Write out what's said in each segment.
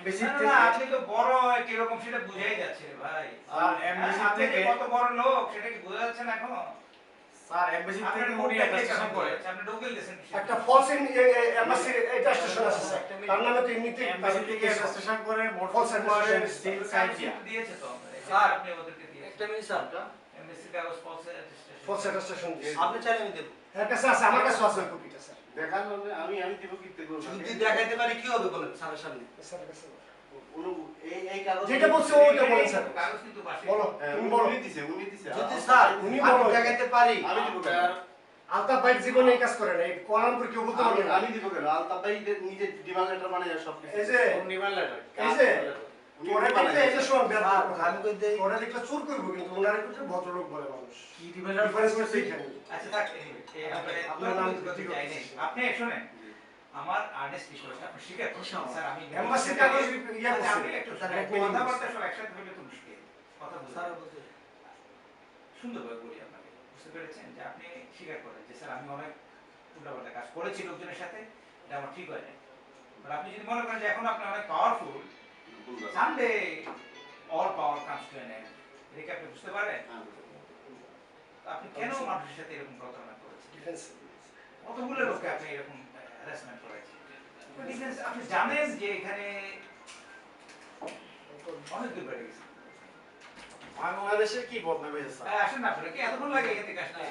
MBC না থেকে না আপনি তো বড় কিরকম সেটা বুঝাই যাচ্ছে রে ভাই। আর এমবিসি আপনি যে থেকে কত বড় লোক সেটা কি বোঝা যাচ্ছে না এখনো? স্যার এমবিসি আপনার থেকে উনি মুখটা একটা কে স্টেশন করে আপনি ঢুকে গেছেন একটা ফলস এমবাসি এটা স্টেশন আছে স্যার তার নামে তো এমনিতে এমবিসি থেকে একটা স্টেশন করে মোট False করে attestation স্টিল সাইড দিয়া দিয়েছে তো স্যার, আপনি ওদেরকে দিয়েছেন একটা মিনিট স্যার, এমএসসি কাগজ ফলস ফলস স্টেশন আপনি চাইলে আমি দেবো। এর কাছে আছে আমার কাছে আছে কপিটা স্যার দেখানো আমি দিব কি দেব যদি দেখাইতে পারি কি হবে বলেন স্যারের সামনে? স্যারের কাছে এই কাগজ যেটা বলছে ওইটা বলেন স্যার কাগজ কিন্তু বাসে বলো তুমি বলো উনি দিছে যদি স্যার উনি আমি বলো। দেখাইতে পারি, আমি দিব কেন আলতাফ ভাই জীবনে এই কাজ করে না এই কলাম করে কেউ বলতে পারবে না আমি দিব কেন আলতাফ ভাই নিজে ডিমান্ড লেটার বানায় সব কিছু এই যে নির্মাণ লেটার এই যে উনি তোরা দেখলে এই যে শোন স্যার, আমি কই দেই তোরা দেখলে চুর করবো কিন্তু ওনারা কিন্তু ভদ্রলোক বলে মানুষ কি ডিভেলপার ডিফারেন্স করছে এখানে আচ্ছা থাক আপনার নাম আপনি শুনেন আমার আর্নেস্ট রিকোয়েস্ট আপনি স্বীকার করুন স্যার আমি এমবাসির কাগজ ইয়া আচ্ছা, করছে আপনি একটু স্যার এক কথাবার্তা সব একসাথে হলে তো মুশকিল কথা স্যার বলতে বলছে সুন্দরভাবে বলি আপনাকে বুঝতে পেরেছেন যে আপনি স্বীকার করেন যে স্যার আমি অনেক উল্টাপাল্টা কাজ করেছি লোকজনের সাথে এটা আমার ঠিক হয় না বাট আপনি যদি মনে করেন যে এখন আপনি অনেক powerful someday all power comes to an end এটা কি আপনি বুঝতে পারেন তো আপনি কেন মানুষের সাথে এরকম প্রতারণা করেছেন ডিফেন্স কতগুলো লোককে আপনি এরকম হ্যারাসমেন্ট করেছেন ডিফেন্স আপনি জানেন যে এখানে অনেক দূর বেড়ে গেছে বাংলাদেশের কি বদনাম হয়েছে স্যার আসেন না আপনারা কি এতক্ষণ লাগে এখান থেকে আসলে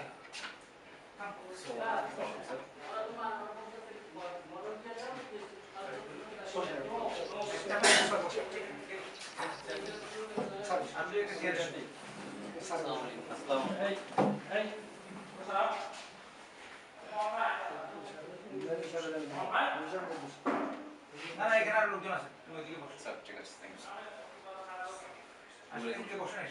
আপনি একটা চেয়ার আসেন না না এখানে আর লোকজন আছে তুমি ওইদিকে বসো স্যার ঠিক আছে থ্যাংক ইউ আসলে এদিকে বসে না